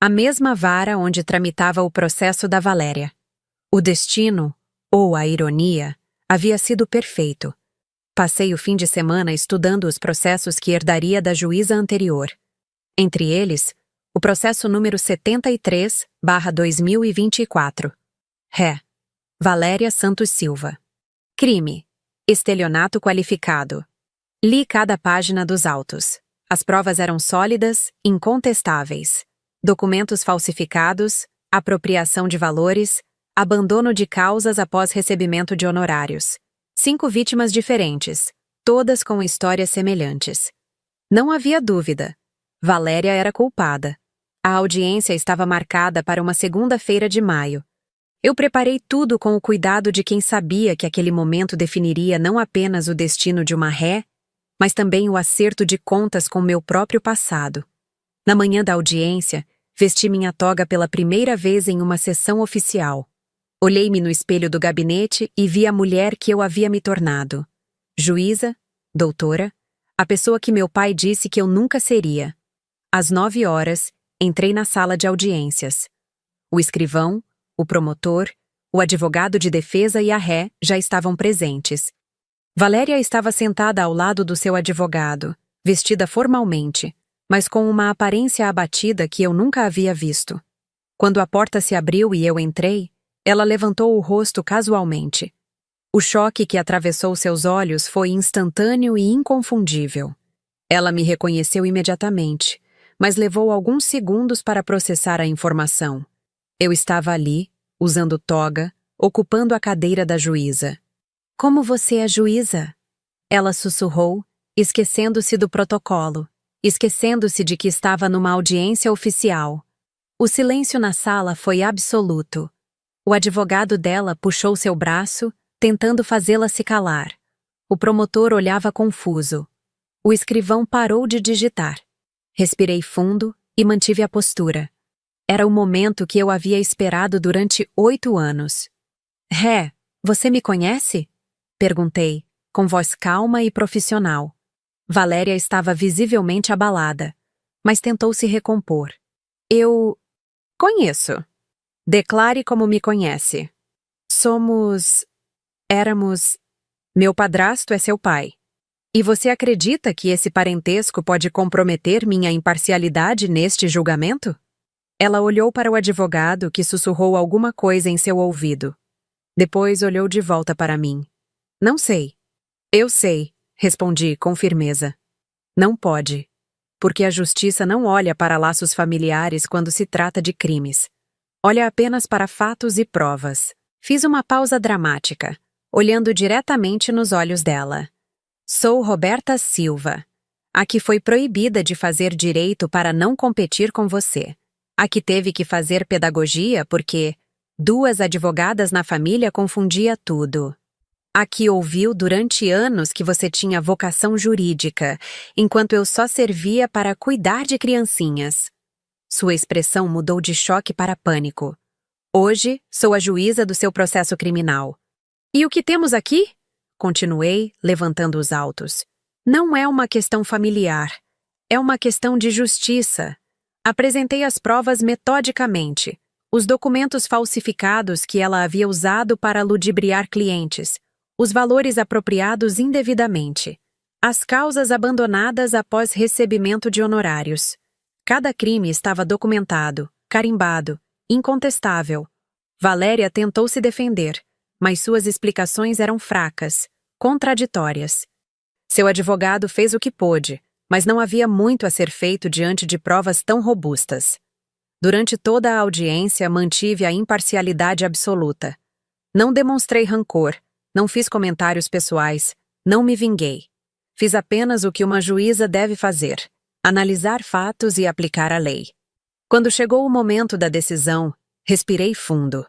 A mesma vara onde tramitava o processo da Valéria. O destino, ou a ironia, havia sido perfeito. Passei o fim de semana estudando os processos que herdaria da juíza anterior. Entre eles, o processo número 73/2024. Ré. Valéria Santos Silva. Crime. Estelionato qualificado. Li cada página dos autos. As provas eram sólidas, incontestáveis. documentos falsificados, apropriação de valores, abandono de causas após recebimento de honorários. 5 vítimas diferentes, todas com histórias semelhantes. Não havia dúvida. Valéria era culpada. A audiência estava marcada para uma segunda-feira de maio. Eu preparei tudo com o cuidado de quem sabia que aquele momento definiria não apenas o destino de uma ré, mas também o acerto de contas com meu próprio passado. Na manhã da audiência, vesti minha toga pela primeira vez em uma sessão oficial. Olhei-me no espelho do gabinete e vi a mulher que eu havia me tornado. Juíza, doutora, a pessoa que meu pai disse que eu nunca seria. Às 9 horas, entrei na sala de audiências. O escrivão, o promotor, o advogado de defesa e a ré já estavam presentes. Valéria estava sentada ao lado do seu advogado, vestida formalmente, mas com uma aparência abatida que eu nunca havia visto. Quando a porta se abriu e eu entrei, ela levantou o rosto casualmente. O choque que atravessou seus olhos foi instantâneo e inconfundível. Ela me reconheceu imediatamente, mas levou alguns segundos para processar a informação. Eu estava ali, usando toga, ocupando a cadeira da juíza. "Como você é juíza?" Ela sussurrou, esquecendo-se do protocolo, esquecendo-se de que estava numa audiência oficial. O silêncio na sala foi absoluto. O advogado dela puxou seu braço, tentando fazê-la se calar. O promotor olhava confuso. O escrivão parou de digitar. Respirei fundo e mantive a postura. Era o momento que eu havia esperado durante 8 anos. "Ré, você me conhece?" Perguntei, com voz calma e profissional. Valéria estava visivelmente abalada, mas tentou se recompor. "Eu conheço. Declare como me conhece." Éramos... Meu padrasto é seu pai. E você acredita que esse parentesco pode comprometer minha imparcialidade neste julgamento? Ela olhou para o advogado, que sussurrou alguma coisa em seu ouvido. Depois olhou de volta para mim. "Não sei." "Eu sei", respondi com firmeza. "Não pode. Porque a justiça não olha para laços familiares quando se trata de crimes. Olha apenas para fatos e provas." Fiz uma pausa dramática, olhando diretamente nos olhos dela. "Sou Roberta Silva, a que foi proibida de fazer direito para não competir com você. A que teve que fazer pedagogia porque 2 advogadas na família confundia tudo. A que ouviu durante anos que você tinha vocação jurídica, enquanto eu só servia para cuidar de criancinhas." Sua expressão mudou de choque para pânico. "Hoje, sou a juíza do seu processo criminal." "E o que temos aqui?" Continuei, levantando os autos. "Não é uma questão familiar. É uma questão de justiça." Apresentei as provas metodicamente. Os documentos falsificados que ela havia usado para ludibriar clientes. Os valores apropriados indevidamente. As causas abandonadas após recebimento de honorários. Cada crime estava documentado, carimbado, incontestável. Valéria tentou se defender, mas suas explicações eram fracas, contraditórias. Seu advogado fez o que pôde, mas não havia muito a ser feito diante de provas tão robustas. Durante toda a audiência, mantive a imparcialidade absoluta. Não demonstrei rancor, não fiz comentários pessoais, não me vinguei. Fiz apenas o que uma juíza deve fazer: analisar fatos e aplicar a lei. Quando chegou o momento da decisão, respirei fundo.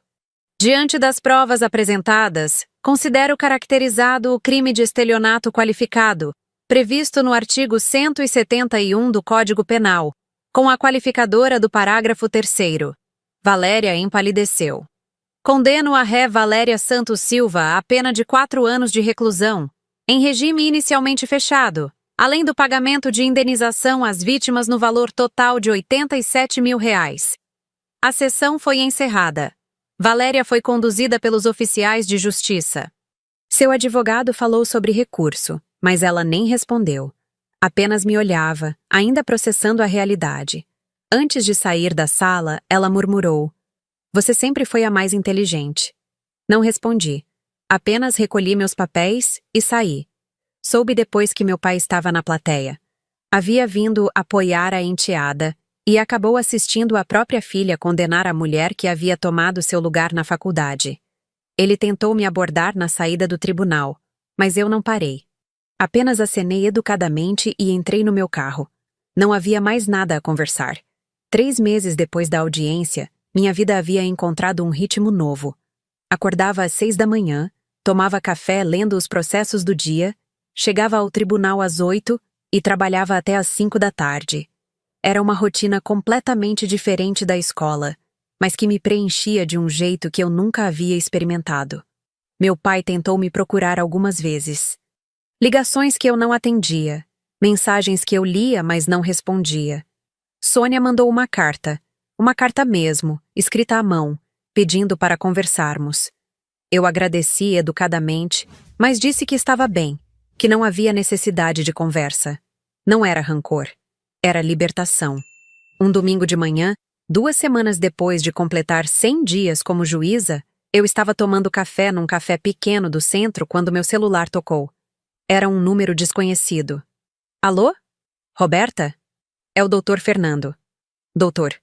"Diante das provas apresentadas, considero caracterizado o crime de estelionato qualificado, previsto no artigo 171 do Código Penal, com a qualificadora do parágrafo 3º. Valéria empalideceu. "Condeno a ré Valéria Santos Silva a pena de 4 anos de reclusão, em regime inicialmente fechado, além do pagamento de indenização às vítimas no valor total de R$ 87 mil. A sessão foi encerrada. Valéria foi conduzida pelos oficiais de justiça. Seu advogado falou sobre recurso, mas ela nem respondeu. Apenas me olhava, ainda processando a realidade. Antes de sair da sala, ela murmurou: "Você sempre foi a mais inteligente." Não respondi. Apenas recolhi meus papéis e saí. Soube depois que meu pai estava na plateia. Havia vindo apoiar a enteada E acabou assistindo a própria filha condenar a mulher que havia tomado seu lugar na faculdade. Ele tentou me abordar na saída do tribunal, mas eu não parei. Apenas acenei educadamente e entrei no meu carro. Não havia mais nada a conversar. 3 meses depois da audiência, minha vida havia encontrado um ritmo novo. Acordava às 6 da manhã, tomava café lendo os processos do dia, chegava ao tribunal às 8 e trabalhava até às 5 da tarde. Era uma rotina completamente diferente da escola, mas que me preenchia de um jeito que eu nunca havia experimentado. Meu pai tentou me procurar algumas vezes. Ligações que eu não atendia, mensagens que eu lia, mas não respondia. Sônia mandou uma carta mesmo, escrita à mão, pedindo para conversarmos. Eu agradeci educadamente, mas disse que estava bem, que não havia necessidade de conversa. Não era rancor, era libertação. Um domingo de manhã, 2 semanas depois de completar 100 dias como juíza, eu estava tomando café num café pequeno do centro quando meu celular tocou. Era um número desconhecido. Alô? Roberta? É o Dr. Fernando. Doutor.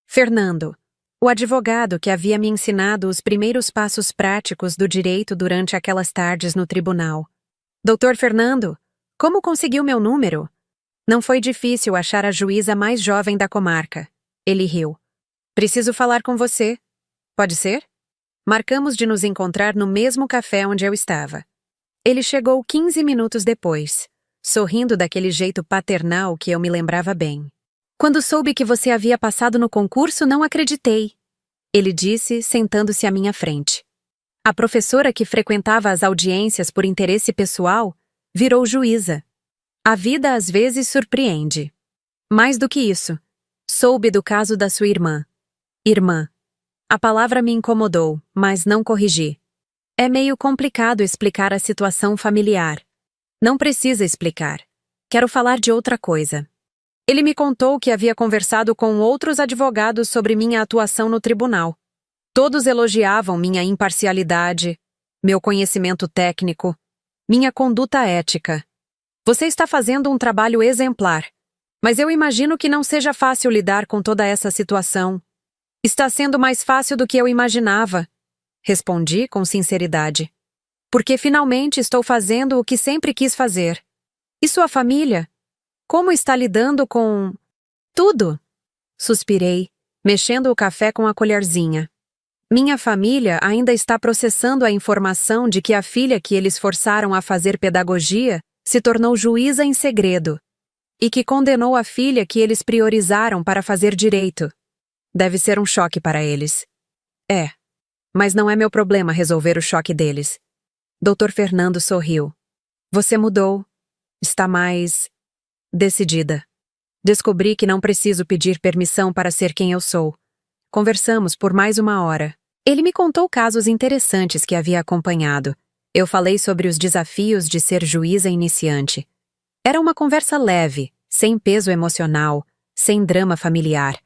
Fernando, o advogado que havia me ensinado os primeiros passos práticos do direito durante aquelas tardes no tribunal. Dr. Fernando, como conseguiu meu número? Não foi difícil achar a juíza mais jovem da comarca. Ele riu. Preciso falar com você. Pode ser? Marcamos de nos encontrar no mesmo café onde eu estava. Ele chegou 15 minutos depois, sorrindo daquele jeito paternal que eu me lembrava bem. Quando soube que você havia passado no concurso, não acreditei. Ele disse, sentando-se à minha frente. A professora que frequentava as audiências por interesse pessoal virou juíza. A vida às vezes surpreende. Mais do que isso, soube do caso da sua irmã. Irmã. A palavra me incomodou, mas não corrigi. É meio complicado explicar a situação familiar. Não precisa explicar. Quero falar de outra coisa. Ele me contou que havia conversado com outros advogados sobre minha atuação no tribunal. Todos elogiavam minha imparcialidade, meu conhecimento técnico, minha conduta ética. Você está fazendo um trabalho exemplar, mas eu imagino que não seja fácil lidar com toda essa situação. Está sendo mais fácil do que eu imaginava, respondi com sinceridade. Porque finalmente estou fazendo o que sempre quis fazer. E sua família? Como está lidando com... tudo? Suspirei, mexendo o café com a colherzinha. Minha família ainda está processando a informação de que a filha que eles forçaram a fazer pedagogia se tornou juíza em segredo e que condenou a filha que eles priorizaram para fazer direito. Deve ser um choque para eles. É, mas não é meu problema resolver o choque deles. Dr. Fernando sorriu. Você mudou. Está mais... decidida. Descobri que não preciso pedir permissão para ser quem eu sou. Conversamos por mais 1 hora. Ele me contou casos interessantes que havia acompanhado. Eu falei sobre os desafios de ser juíza iniciante. Era uma conversa leve, sem peso emocional, sem drama familiar.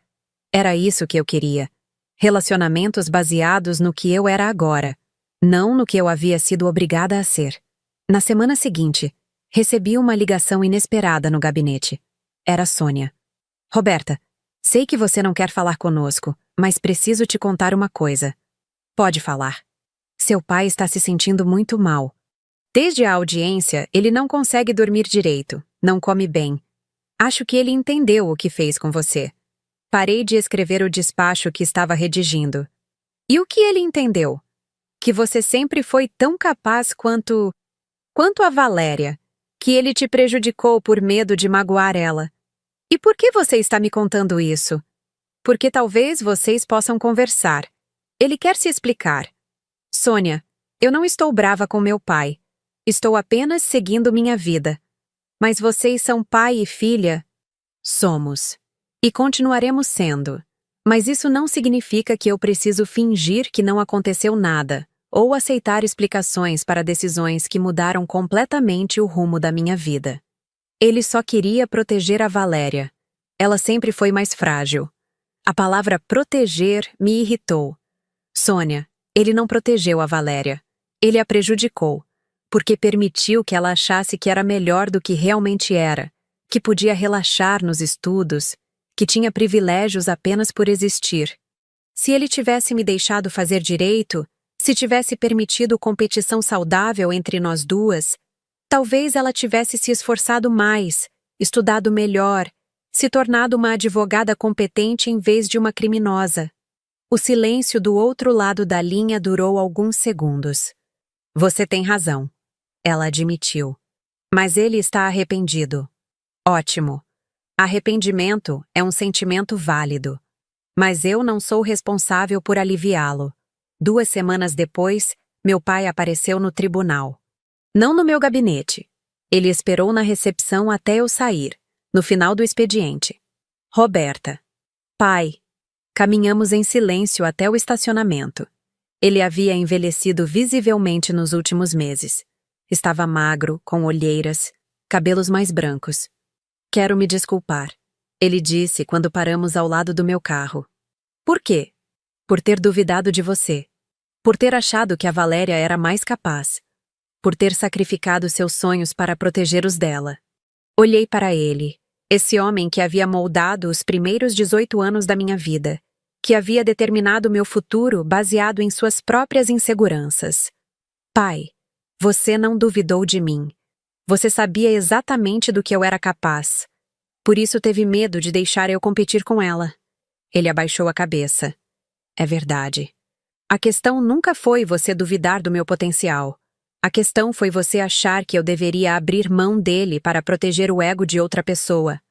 Era isso que eu queria. Relacionamentos baseados no que eu era agora, não no que eu havia sido obrigada a ser. Na semana seguinte, recebi uma ligação inesperada no gabinete. Era Sônia. Roberta, sei que você não quer falar conosco, mas preciso te contar uma coisa. Pode falar. Seu pai está se sentindo muito mal. Desde a audiência, ele não consegue dormir direito, não come bem. Acho que ele entendeu o que fez com você. Parei de escrever o despacho que estava redigindo. E o que ele entendeu? Que você sempre foi tão capaz quanto a Valéria, que ele te prejudicou por medo de magoar ela. E por que você está me contando isso? Porque talvez vocês possam conversar. Ele quer se explicar. Sônia, eu não estou brava com meu pai. Estou apenas seguindo minha vida. Mas vocês são pai e filha? Somos. E continuaremos sendo. Mas isso não significa que eu preciso fingir que não aconteceu nada, ou aceitar explicações para decisões que mudaram completamente o rumo da minha vida. Ele só queria proteger a Valéria. Ela sempre foi mais frágil. A palavra proteger me irritou. Sônia, ele não protegeu a Valéria. Ele a prejudicou, porque permitiu que ela achasse que era melhor do que realmente era, que podia relaxar nos estudos, que tinha privilégios apenas por existir. Se ele tivesse me deixado fazer direito, se tivesse permitido competição saudável entre nós duas, talvez ela tivesse se esforçado mais, estudado melhor, se tornado uma advogada competente em vez de uma criminosa. O silêncio do outro lado da linha durou alguns segundos. Você tem razão, ela admitiu. Mas ele está arrependido. Ótimo. Arrependimento é um sentimento válido. Mas eu não sou responsável por aliviá-lo. 2 semanas depois, meu pai apareceu no tribunal. Não no meu gabinete. Ele esperou na recepção até eu sair, no final do expediente. Roberta. Pai. Caminhamos em silêncio até o estacionamento. Ele havia envelhecido visivelmente nos últimos meses. Estava magro, com olheiras, cabelos mais brancos. Quero me desculpar, ele disse quando paramos ao lado do meu carro. Por quê? Por ter duvidado de você. Por ter achado que a Valéria era mais capaz. Por ter sacrificado seus sonhos para proteger os dela. Olhei para ele, esse homem que havia moldado os primeiros 18 anos da minha vida, que havia determinado meu futuro baseado em suas próprias inseguranças. Pai, você não duvidou de mim. Você sabia exatamente do que eu era capaz. Por isso teve medo de deixar eu competir com ela. Ele abaixou a cabeça. É verdade. A questão nunca foi você duvidar do meu potencial. A questão foi você achar que eu deveria abrir mão dele para proteger o ego de outra pessoa.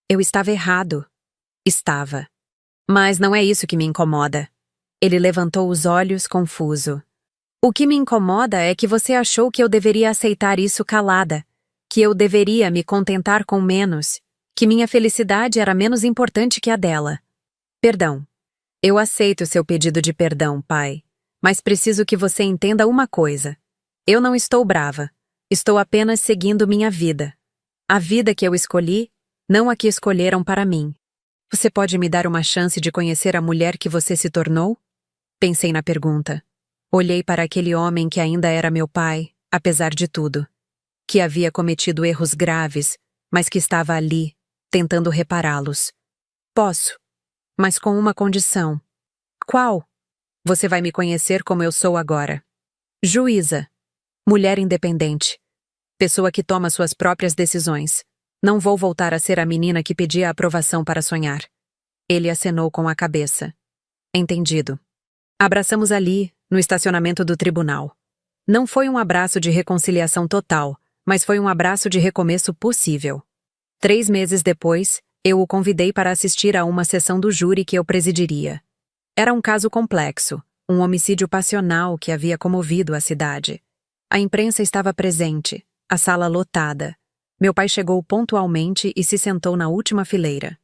Eu estava errado. Estava. Mas não é isso que me incomoda. Ele levantou os olhos, confuso. O que me incomoda é que você achou que eu deveria aceitar isso calada, que eu deveria me contentar com menos, que minha felicidade era menos importante que a dela. Perdão. Eu aceito seu pedido de perdão, pai, mas preciso que você entenda uma coisa. Eu não estou brava. Estou apenas seguindo minha vida. A vida que eu escolhi, não a que escolheram para mim. Você pode me dar uma chance de conhecer a mulher que você se tornou? Pensei na pergunta. Olhei para aquele homem que ainda era meu pai, apesar de tudo. Que havia cometido erros graves, mas que estava ali, tentando repará-los. Posso, mas com uma condição. Qual? Você vai me conhecer como eu sou agora. Juíza. Mulher independente. Pessoa que toma suas próprias decisões. Não vou voltar a ser a menina que pedia aprovação para sonhar. Ele acenou com a cabeça. Entendido. Abraçamos ali, no estacionamento do tribunal. Não foi um abraço de reconciliação total, mas foi um abraço de recomeço possível. 3 meses depois, eu o convidei para assistir a uma sessão do júri que eu presidiria. Era um caso complexo, um homicídio passional que havia comovido a cidade. A imprensa estava presente, a sala lotada. Meu pai chegou pontualmente e se sentou na última fileira.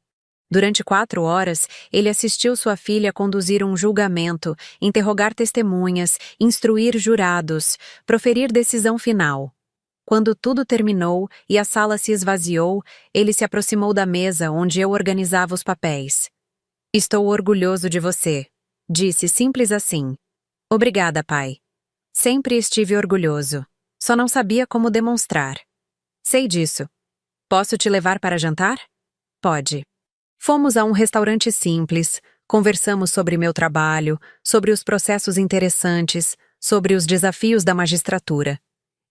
Durante 4 horas, ele assistiu sua filha conduzir um julgamento, interrogar testemunhas, instruir jurados, proferir decisão final. Quando tudo terminou e a sala se esvaziou, ele se aproximou da mesa onde eu organizava os papéis. Estou orgulhoso de você, disse simples assim. Obrigada, pai. Sempre estive orgulhoso. Só não sabia como demonstrar. Sei disso. Posso te levar para jantar? Pode. Fomos a um restaurante simples, conversamos sobre meu trabalho, sobre os processos interessantes, sobre os desafios da magistratura.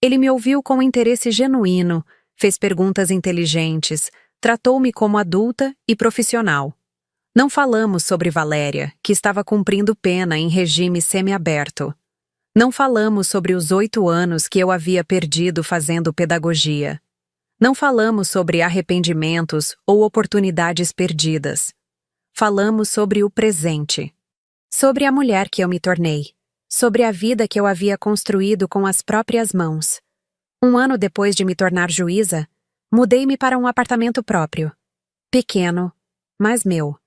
Ele me ouviu com interesse genuíno, fez perguntas inteligentes, tratou-me como adulta e profissional. Não falamos sobre Valéria, que estava cumprindo pena em regime semiaberto. Não falamos sobre os 8 anos que eu havia perdido fazendo pedagogia. Não falamos sobre arrependimentos ou oportunidades perdidas. Falamos sobre o presente. Sobre a mulher que eu me tornei. Sobre a vida que eu havia construído com as próprias mãos. 1 ano depois de me tornar juíza, mudei-me para um apartamento próprio. Pequeno, mas meu.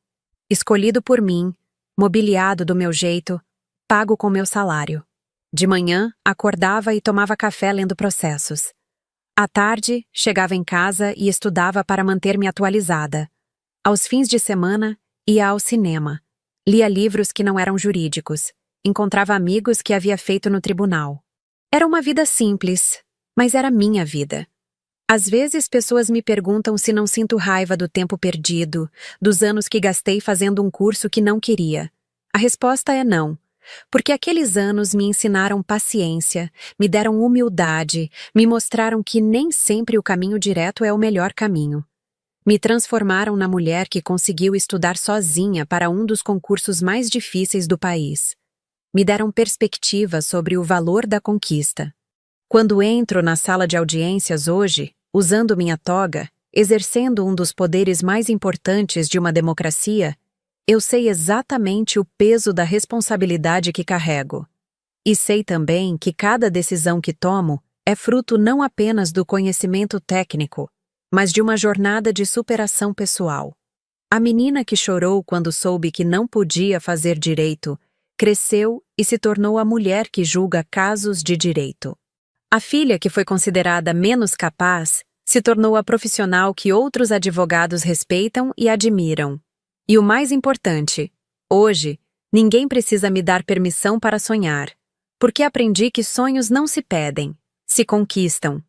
Escolhido por mim, mobiliado do meu jeito, pago com meu salário. De manhã, acordava e tomava café lendo processos. À tarde, chegava em casa e estudava para manter-me atualizada. Aos fins de semana, ia ao cinema. Lia livros que não eram jurídicos. Encontrava amigos que havia feito no tribunal. Era uma vida simples, mas era minha vida. Às vezes, pessoas me perguntam se não sinto raiva do tempo perdido, dos anos que gastei fazendo um curso que não queria. A resposta é não, porque aqueles anos me ensinaram paciência, me deram humildade, me mostraram que nem sempre o caminho direto é o melhor caminho. Me transformaram na mulher que conseguiu estudar sozinha para um dos concursos mais difíceis do país. Me deram perspectiva sobre o valor da conquista. Quando entro na sala de audiências hoje, usando minha toga, exercendo um dos poderes mais importantes de uma democracia, eu sei exatamente o peso da responsabilidade que carrego. E sei também que cada decisão que tomo é fruto não apenas do conhecimento técnico, mas de uma jornada de superação pessoal. A menina que chorou quando soube que não podia fazer direito, cresceu e se tornou a mulher que julga casos de direito. A filha que foi considerada menos capaz se tornou a profissional que outros advogados respeitam e admiram. E o mais importante, hoje, ninguém precisa me dar permissão para sonhar, porque aprendi que sonhos não se pedem, se conquistam.